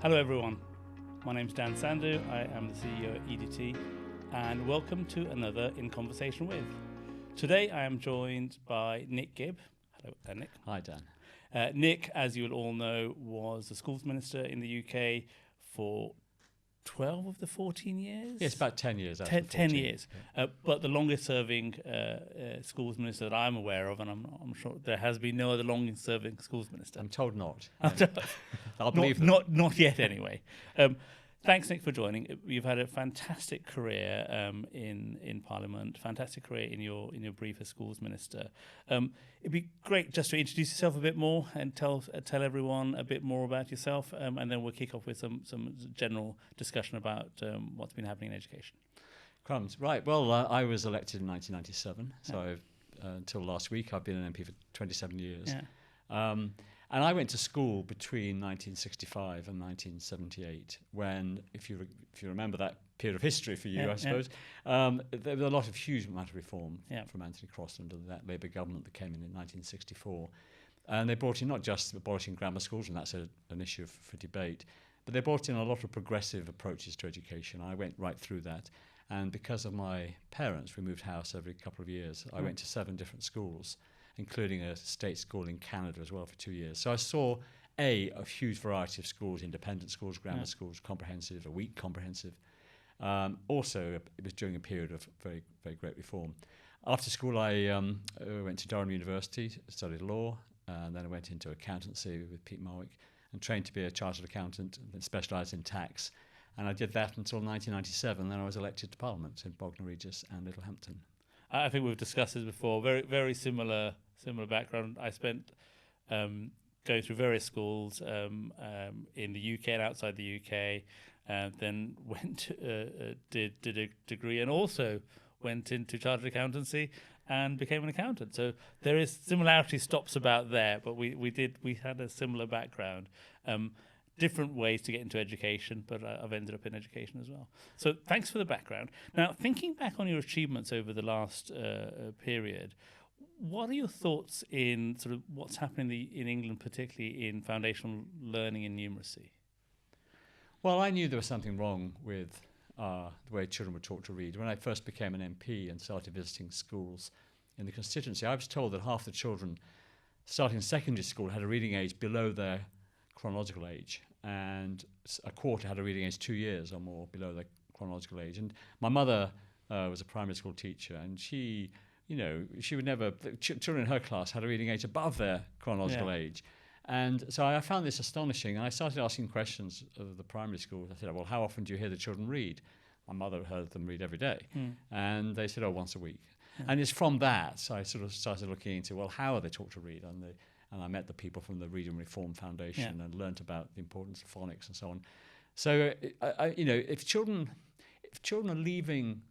Hello everyone, my name's Dan Sandhu, I am the CEO at EDT, and welcome to another In Conversation With. Today I am joined by Nick Gibb. Hello, Nick. Hi, Dan. Nick, as you will all know, was the schools minister in the UK for 12 of the 14 years? Yes, about 10 years. 10 years. Yeah. But the longest serving schools minister that I'm aware of, and I'm sure there has been no other longest serving schools minister. I'm told not. I'll believe them. Not yet anyway. Thanks, Nick, for joining. You've had a fantastic career in Parliament, fantastic career in your brief as schools minister. It'd be great just to introduce yourself a bit more and tell everyone a bit more about yourself, and then we'll kick off with some general discussion about what's been happening in education. Crumbs. Right. Well, I was elected in 1997, so until last week I've been an MP for 27 years. Yeah. And I went to school between 1965 and 1978, when, if you remember that period of history for you, I suppose, there was a lot of huge amount of reform from Anthony Cross under that Labour government that came in 1964. And they brought in not just abolishing grammar schools, and that's an issue for debate, but they brought in a lot of progressive approaches to education. I went right through that. And because of my parents, we moved house every couple of years. I went to 7 different schools, including a state school in Canada as well for 2 years. So I saw a huge variety of schools, independent schools, grammar schools, comprehensive, a weak comprehensive. Also, it was during a period of very, very great reform. After school, I went to Durham University, studied law, and then I went into accountancy with Pete Marwick and trained to be a chartered accountant and specialised in tax. And I did that until 1997, then I was elected to Parliament in Bognor Regis and Littlehampton. I think we've discussed this before. Very, very similar background. I spent going through various schools in the UK and outside the UK, then went did a degree and also went into chartered accountancy and became an accountant. So there is similarity stops about there, but we had a similar background. Different ways to get into education, but I've ended up in education as well. So thanks for the background. Now, thinking back on your achievements over the last period, what are your thoughts in sort of what's happening in England, particularly in foundational learning and numeracy? Well, I knew there was something wrong with the way children were taught to read. When I first became an MP and started visiting schools in the constituency, I was told that half the children starting secondary school had a reading age below their chronological age, and a quarter had a reading age 2 years or more below their chronological age. And my mother was a primary school teacher, and she would never, children in her class had a reading age above their chronological age. And so I found this astonishing, and I started asking questions of the primary schools. I said, well, how often do you hear the children read? My mother heard them read every day. And they said, once a week. And it's from that I sort of started looking into, well, how are they taught to read? And I met the people from the Reading Reform Foundation and learnt about the importance of phonics and so on. So, if children are leaving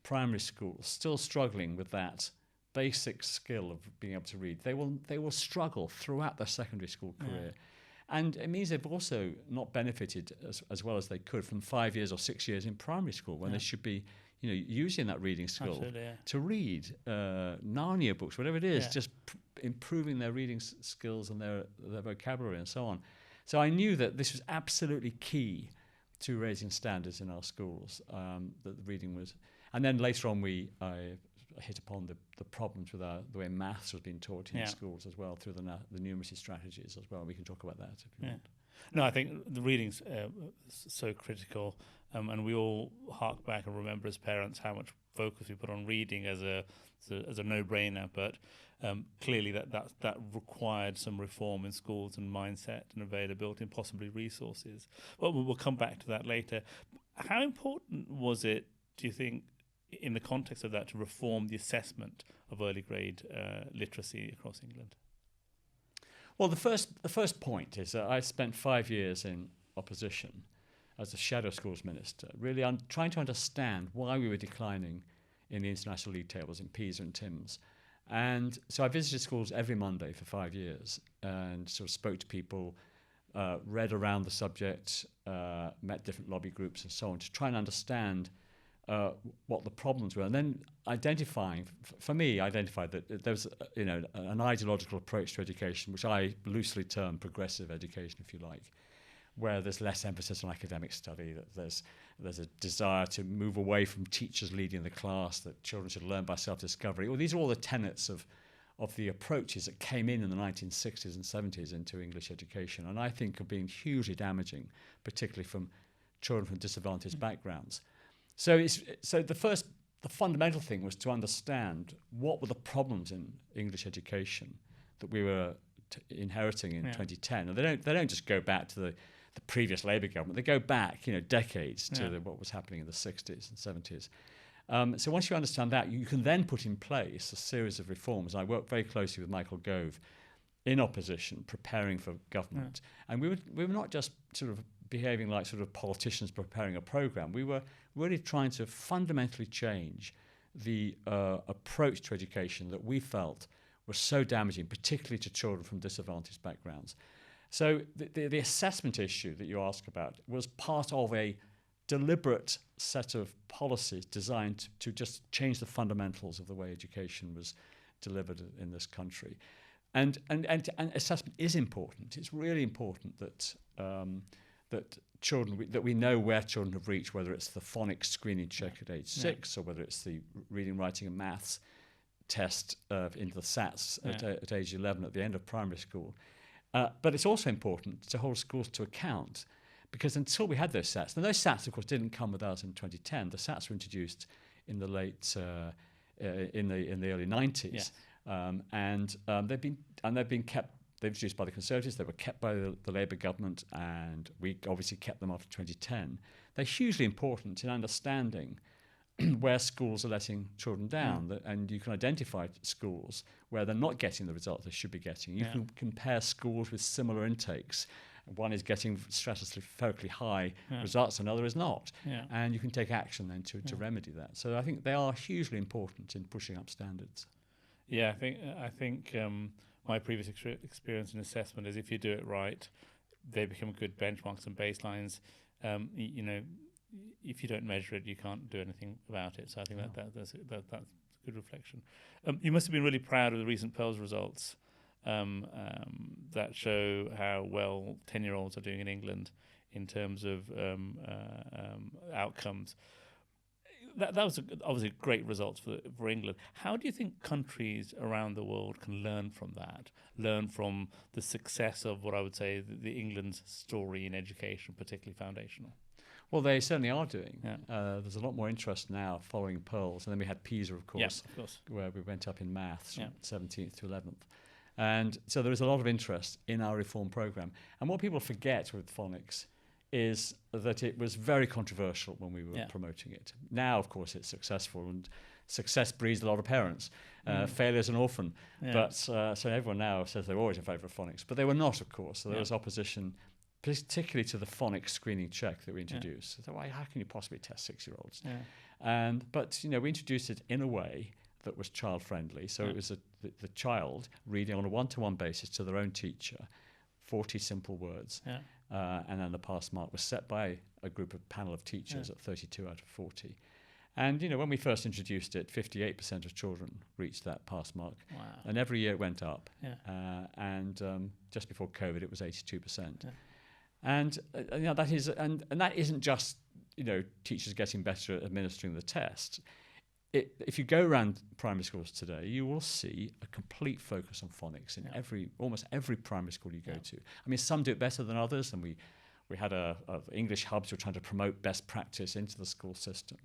primary school still struggling with that basic skill of being able to read, they will struggle throughout their secondary school career. And it means they've also not benefited as well as they could from 5 years or 6 years in primary school when they should be using that reading skill to read Narnia books, whatever it is, just improving their reading skills and their vocabulary and so on. So I knew that this was absolutely key to raising standards in our schools, that the reading was. And then later on I hit upon the problems with the way maths was being taught in schools as well, through the numeracy strategies as well. We can talk about that if you want. No, I think the reading's so critical, and we all hark back and remember as parents how much focus we put on reading as a no-brainer. But clearly that required some reform in schools and mindset and availability and possibly resources. But we'll come back to that later. How important was it, do you think, in the context of that, to reform the assessment of early grade literacy across England? Well, the first point is that I spent 5 years in opposition as a shadow schools minister, really trying to understand why we were declining in the international league tables in PISA and TIMSS. And so I visited schools every Monday for 5 years and sort of spoke to people, read around the subject, met different lobby groups and so on, to try and understand what the problems were, and then identified that there was an ideological approach to education, which I loosely term progressive education, if you like, where there's less emphasis on academic study, that there's a desire to move away from teachers leading the class, that children should learn by self-discovery. Well, these are all the tenets of the approaches that came in the 1960s and 70s into English education, and I think have been hugely damaging, particularly from children from disadvantaged backgrounds. So the fundamental thing was to understand what were the problems in English education that we were inheriting in 2010. And they don't just go back to the previous Labour government. They go back, decades to what was happening in the 60s and 70s. So once you understand that, you can then put in place a series of reforms. I worked very closely with Michael Gove in opposition, preparing for government. And we were not just sort of behaving like sort of politicians preparing a programme. We were really trying to fundamentally change the approach to education that we felt was so damaging, particularly to children from disadvantaged backgrounds. So the assessment issue that you ask about was part of a deliberate set of policies designed to just change the fundamentals of the way education was delivered in this country. And assessment is important. It's really important that that we know where children have reached, whether it's the phonics screening check at age 6 or whether it's the reading, writing and maths test into the SATs at age 11 at the end of primary school. But it's also important to hold schools to account, because until we had those SATs, and those SATs of course didn't come with us in 2010. The SATs were introduced in the late in the early 90s, and they've been kept. They were introduced by the Conservatives, they were kept by the Labour government, and we obviously kept them after 2010. They're hugely important in understanding where schools are letting children down, and you can identify schools where they're not getting the results they should be getting. You can compare schools with similar intakes. One is getting stratospherically high results, another is not. And you can take action then to remedy that. So I think they are hugely important in pushing up standards. Yeah, I think my previous experience in assessment is if you do it right, they become good benchmarks and baselines. If you don't measure it, you can't do anything about it. So I think that's a good reflection. You must have been really proud of the recent PIRLS results that show how well 10-year-olds are doing in England in terms of outcomes. That was obviously great results for England. How do you think countries around the world can learn from that? Learn from the success of what I would say the England's story in education, particularly foundational? Well, they certainly are doing. There's a lot more interest now following PIRLS, and then we had PISA, of course, where we went up in maths from 17th to 11th. And so there is a lot of interest in our reform programme. And what people forget with phonics is that it was very controversial when we were promoting it. Now, of course, it's successful, and success breeds a lot of parents. Failure's an orphan. But so everyone now says they're always in favour of phonics. But they were not, of course. So there was opposition, particularly to the phonics screening check that we introduced. So how can you possibly test 6-year-olds? But we introduced it in a way that was child-friendly. So it was the child reading on a one-to-one basis to their own teacher, 40 simple words. And then the pass mark was set by a panel of teachers at 32 out of 40. And, when we first introduced it, 58% of children reached that pass mark. Wow. And every year it went up. And just before COVID, it was 82%. And that isn't just, teachers getting better at administering the test. If you go around primary schools today, you will see a complete focus on phonics in almost every primary school you go to. I mean, some do it better than others, and we had English hubs who were trying to promote best practice into the school system.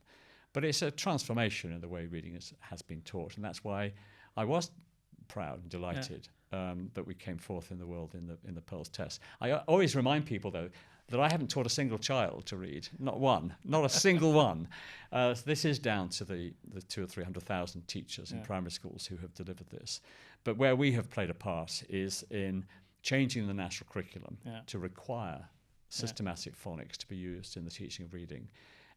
But it's a transformation in the way reading has been taught, and that's why I was proud and delighted that we came fourth in the world in the PIRLS test. I always remind people, though, that I haven't taught a single child to read, not one, not a single one. This is down to the 200,000 or 300,000 teachers in primary schools who have delivered this. But where we have played a part is in changing the national curriculum to require systematic phonics to be used in the teaching of reading,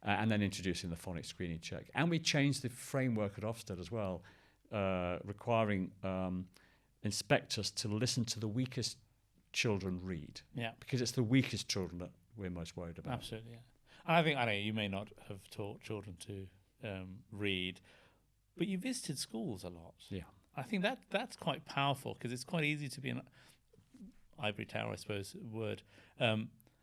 and then introducing the phonics screening check. And we changed the framework at Ofsted as well, requiring inspectors to listen to the weakest children read, because it's the weakest children that we're most worried about. Absolutely, And I know you may not have taught children to read, but you visited schools a lot. I think that's quite powerful, because it's quite easy to be an ivory tower, I suppose, word,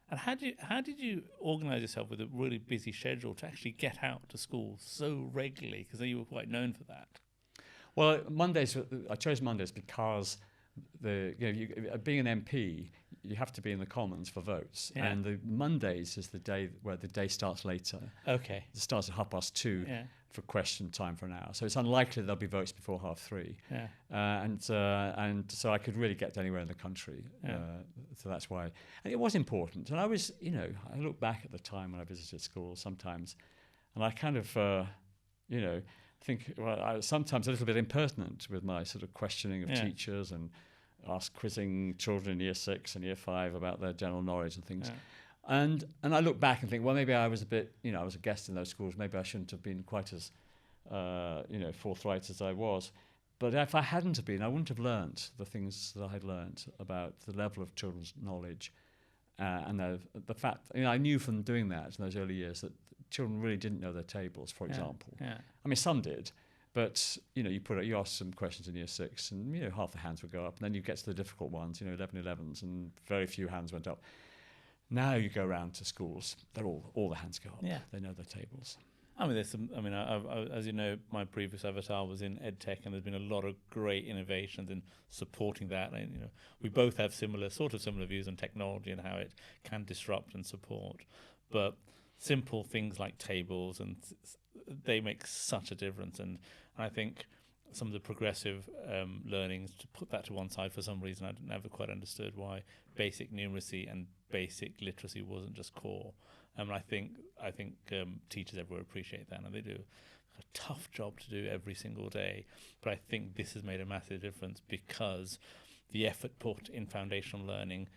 And how did you organise yourself with a really busy schedule to actually get out to school so regularly? Because you were quite known for that. Well, Mondays. I chose Mondays because being an MP, you have to be in the Commons for votes, and the Mondays is the day where the day starts later. Okay. It starts at 2:30 for question time for an hour, so it's unlikely there'll be votes before 3:30. Yeah. And so I could really get anywhere in the country. So that's why, and it was important. And I was, I look back at the time when I visited schools sometimes, and I kind of, think, well, I was sometimes a little bit impertinent with my sort of questioning of teachers and quizzing children in year 6 and year 5 about their general knowledge and things. And I look back and think, well, maybe I was a bit, I was a guest in those schools. Maybe I shouldn't have been quite as, forthright as I was. But if I hadn't have been, I wouldn't have learnt the things that I had learnt about the level of children's knowledge and the fact. I knew from doing that in those early years that children really didn't know their tables, for example. I mean, some did. But, you ask some questions in year 6 and, half the hands would go up. And then you get to the difficult ones, 11-11s, and very few hands went up. Now you go around to schools, they're all the hands go up. Yeah. They know their tables. I mean, there's some. I mean, as you know, my previous avatar was in EdTech, and there's been a lot of great innovations in supporting that. And we both have similar views on technology and how it can disrupt and support. But simple things like tables and they make such a difference. And I think some of the progressive learnings, to put that to one side for some reason, I never quite understood why basic numeracy and basic literacy wasn't just core. I think teachers everywhere appreciate that, and they do a tough job to do every single day. But I think this has made a massive difference because the effort put in foundational learning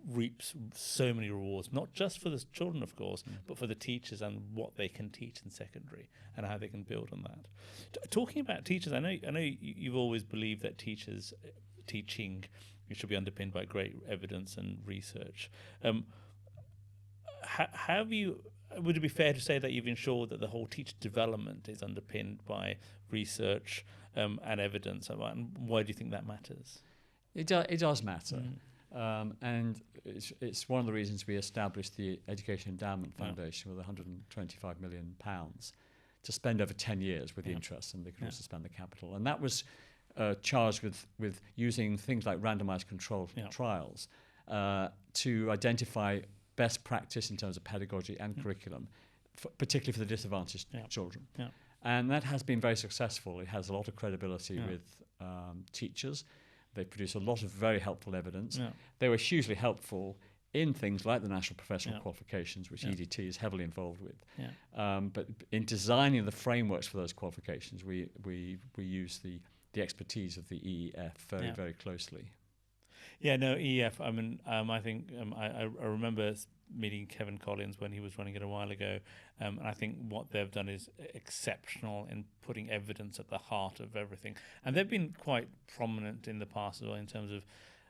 reaps so many rewards, not just for the children, of course, but for the teachers and what they can teach in secondary and how they can build on that. Talking about teachers, I know you've always believed that teaching should be underpinned by great evidence and research. Would it be fair to say that you've ensured that the whole teacher development is underpinned by research and evidence? And why do you think that matters? It does matter. And it's one of the reasons we established the Education Endowment Foundation with £125 million to spend over 10 years with the interest, and they could also spend the capital. And that was charged with using things like randomized controlled trials to identify best practice in terms of pedagogy and curriculum, particularly for the disadvantaged children. And that has been very successful. It has a lot of credibility with teachers. They produce a lot of very helpful evidence. They were hugely helpful in things like the National Professional Qualifications, which EDT is heavily involved with. But in designing the frameworks for those qualifications, we use the expertise of the EEF very, very closely. EEF. I mean, I think I remember meeting Kevin Collins when he was running it a while ago, and I think what they've done is exceptional in putting evidence at the heart of everything. And they've been quite prominent in the past as well in terms of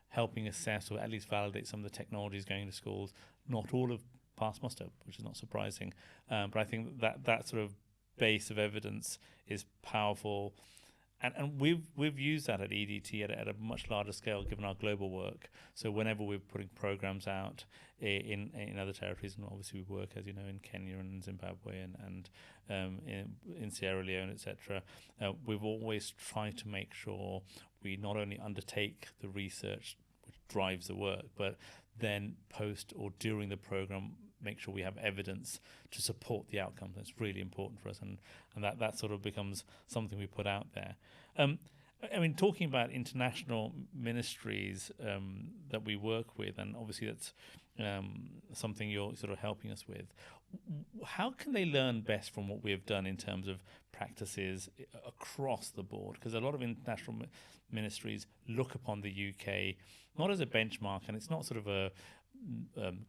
helping assess or at least validate some of the technologies going to schools. Not all have passed muster, which is not surprising, but I think that sort of base of evidence is powerful. And we've used that at EDT at a much larger scale given our global work. So whenever we're putting programs out in other territories, and obviously we work, as you know, in Kenya and Zimbabwe and in Sierra Leone, etc., we've always tried to make sure we not only undertake the research which drives the work, but then post or during the program make sure we have evidence to support the outcome. That's really important for us, and that sort of becomes something we put out there. I mean, talking about international ministries that we work with, and obviously that's something you're sort of helping us with. How can they learn best from what we have done in terms of practices across the board? Because a lot of international ministries look upon the UK not as a benchmark, and it's not sort of a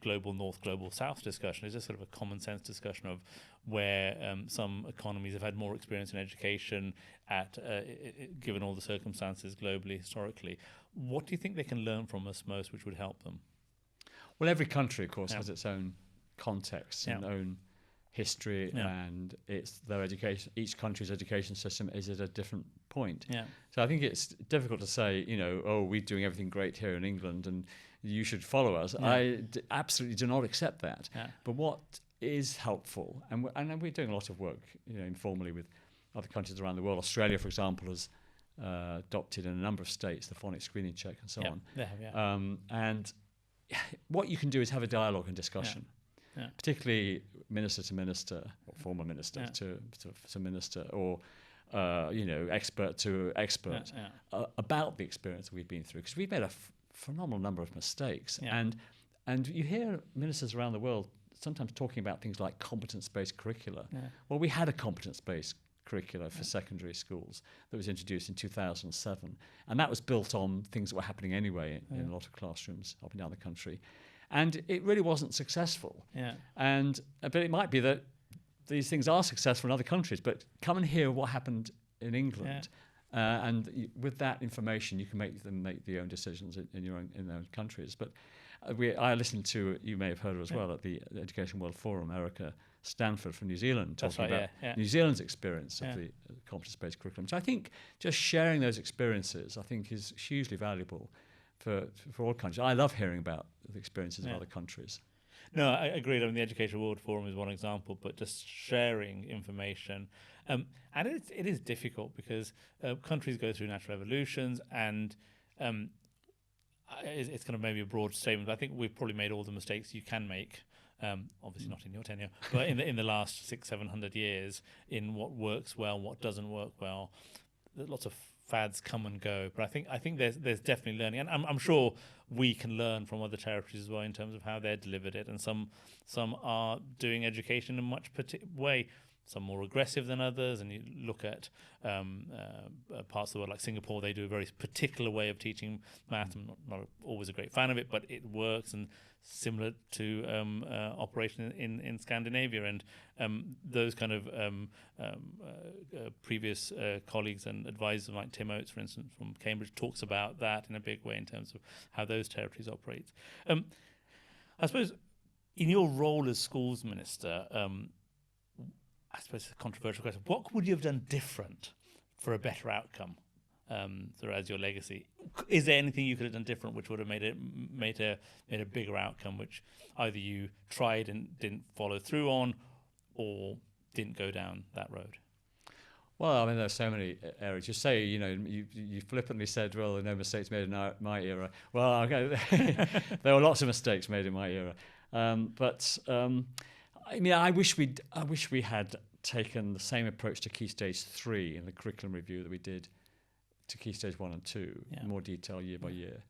global north, global south discussion. It's just sort of a common sense discussion of where some economies have had more experience in education given all the circumstances globally, historically. What do you think they can learn from us most which would help them? Well, every country, of course, has its own context and own history, and it's their education. Each country's education system is at a different point. Yeah. So I think it's difficult to say, we're doing everything great here in England and you should follow us. Yeah. I absolutely do not accept that. Yeah. But what is helpful, and we're doing a lot of work, informally with other countries around the world. Australia, for example, has adopted in a number of states the phonics screening check and so on. Yeah. And what you can do is have a dialogue and discussion. Yeah. Particularly minister to minister, or former minister to minister, or expert to expert, about the experience that we've been through, because we've made a phenomenal number of mistakes, and you hear ministers around the world sometimes talking about things like competence-based curricula. Yeah. Well, we had a competence-based curricula for secondary schools that was introduced in 2007, and that was built on things that were happening anyway in a lot of classrooms up and down the country. And it really wasn't successful. Yeah. But it might be that these things are successful in other countries. But come and hear what happened in England, and with that information, you can make their own decisions in their own countries. But I listened to, you may have heard her as well, at the Education World Forum, Erica Stanford from New Zealand, talking about New Zealand's experience of the competence-based curriculum. So I think just sharing those experiences, I think, is hugely valuable for all countries. I love hearing about the experiences of other countries. No, I agree. I mean, the Education World Forum is one example, but just sharing information. And it is difficult because countries go through natural revolutions, and it's kind of maybe a broad statement, but I think we've probably made all the mistakes you can make. Obviously not in your tenure, but in the last 600-700 years, in what works well, what doesn't work well. Lots of fads come and go, but I think there's definitely learning, and I'm sure we can learn from other territories as well in terms of how they're delivered it, and some are doing education in a much way, some more aggressive than others. And you look at parts of the world like Singapore, they do a very particular way of teaching math. I'm not always a great fan of it, but it works, and similar to operation in Scandinavia, and those kind of previous colleagues and advisors like Tim Oates, for instance, from Cambridge, talks about that in a big way in terms of how those territories operate. I suppose in your role as schools minister, I suppose it's a controversial question, what would you have done different for a better outcome? As your legacy, is there anything you could have done different which would have made a bigger outcome, which either you tried and didn't follow through on, or didn't go down that road? Well, I mean, there's so many areas. You say, you flippantly said, well, there are no mistakes made in my era. Well, okay, there were lots of mistakes made in my era, but I mean, I wish we had taken the same approach to Key Stage 3 in the curriculum review that we did to Key Stage 1 and 2, in more detail year by year.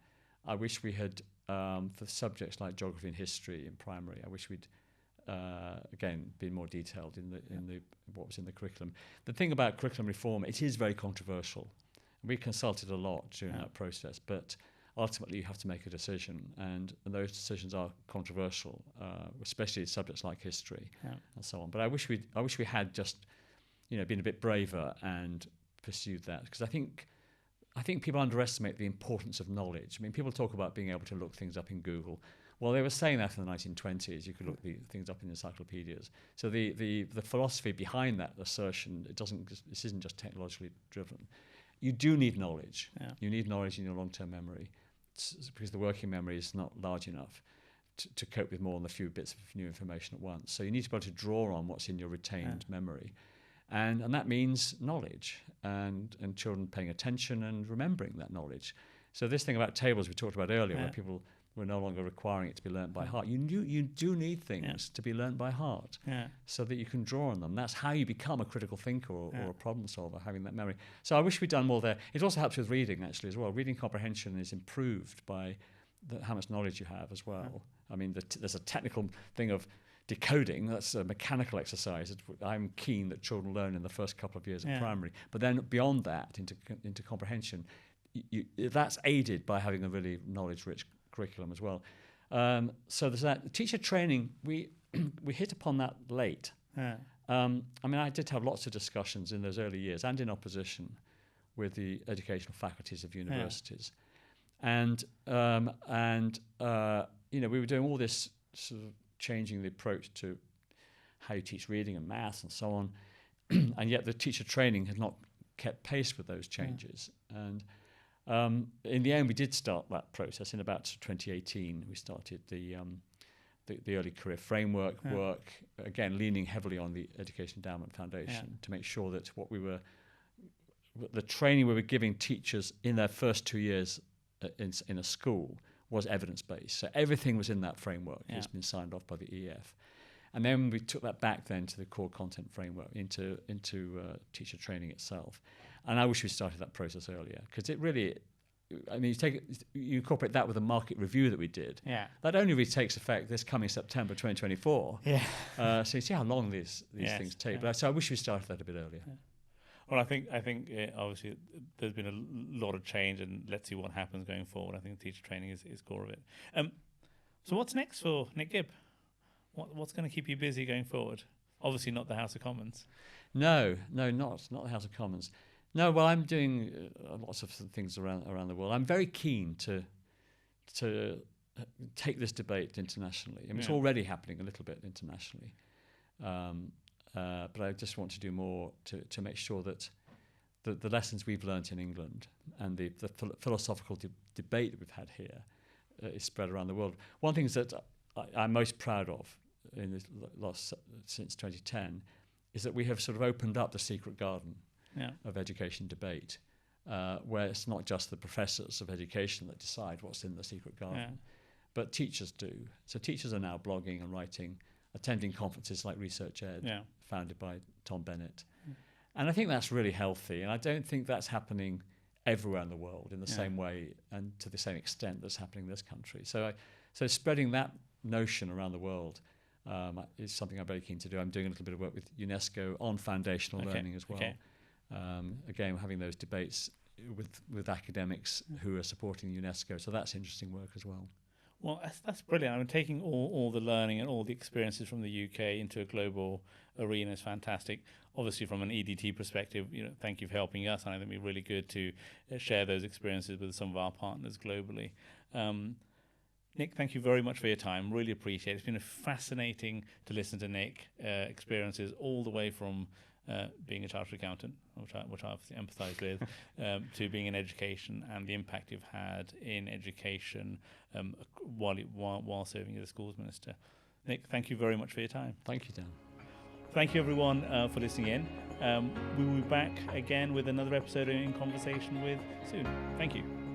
I wish we had, for subjects like geography and history in primary, I wish we'd, again, been more detailed in the what was in the curriculum. The thing about curriculum reform, it is very controversial. We consulted a lot during that process, but ultimately you have to make a decision, and those decisions are controversial, especially subjects like history and so on. But I wish we had just, been a bit braver and pursued that, because I think people underestimate the importance of knowledge. I mean, people talk about being able to look things up in Google. Well, they were saying that in the 1920s. You could look things up in encyclopedias. So the philosophy behind that assertion, this isn't just technologically driven. You do need knowledge. Yeah. You need knowledge in your long-term memory, because the working memory is not large enough to cope with more than a few bits of new information at once. So you need to be able to draw on what's in your retained memory. And that means knowledge, and children paying attention and remembering that knowledge. So this thing about tables we talked about earlier, where people were no longer requiring it to be learnt by heart. You do need things to be learnt by heart, so that you can draw on them. That's how you become a critical thinker or a problem solver, having that memory. So I wish we'd done more there. It also helps with reading, actually, as well. Reading comprehension is improved by how much knowledge you have as well. I mean, there's a technical thing of decoding. That's a mechanical exercise. I'm keen that children learn in the first couple of years of primary, but then beyond that, into comprehension, that's aided by having a really knowledge-rich curriculum as well. So there's that. Teacher training, we hit upon that late. I mean, I did have lots of discussions in those early years and in opposition with the educational faculties of universities, and we were doing all this sort of changing the approach to how you teach reading and maths and so on. And yet the teacher training had not kept pace with those changes. And in the end, we did start that process in about 2018. We started the early career framework work, again, leaning heavily on the Education Endowment Foundation to make sure that the training we were giving teachers in their first 2 years in a school was evidence-based. So everything was in that framework. It's been signed off by the EF. And then we took that back then to the core content framework, into teacher training itself. And I wish we started that process earlier, because it really, I mean, you incorporate that with a market review that we did. Yeah. That only really takes effect this coming September 2024. Yeah. So you see how long these things take. Yeah. But so I wish we started that a bit earlier. Yeah. Well, I think obviously there's been a lot of change, and let's see what happens going forward. I think teacher training is core of it. So what's next for Nick Gibb? What's going to keep you busy going forward? Obviously not the House of Commons. No, not the House of Commons. No, well, I'm doing lots of things around the world. I'm very keen to take this debate internationally. I mean, it's already happening a little bit internationally. But I just want to do more to make sure that the lessons we've learnt in England and the philosophical debate that we've had here is spread around the world. One thing that I'm most proud of in this since 2010 is that we have sort of opened up the secret garden of education debate, where it's not just the professors of education that decide what's in the secret garden, but teachers do. So teachers are now blogging and writing, attending conferences like Research Ed, founded by Tom Bennett. And I think that's really healthy. And I don't think that's happening everywhere in the world in the same way and to the same extent that's happening in this country. So spreading that notion around the world is something I'm very keen to do. I'm doing a little bit of work with UNESCO on foundational learning as well. Again, having those debates with academics who are supporting UNESCO. So that's interesting work as well. Well, that's brilliant. I mean, taking all the learning and all the experiences from the UK into a global arena is fantastic. Obviously, from an EDT perspective, thank you for helping us. And I think it'd be really good to share those experiences with some of our partners globally. Nick, thank you very much for your time. Really appreciate it. It's been fascinating to listen to Nick experiences all the way from being a chartered accountant, which I obviously empathise with, to being in education and the impact you've had in education while serving as a schools minister. Nick, thank you very much for your time. Thank you, Dan. Thank you, everyone, for listening in. We will be back again with another episode in conversation with soon. Thank you.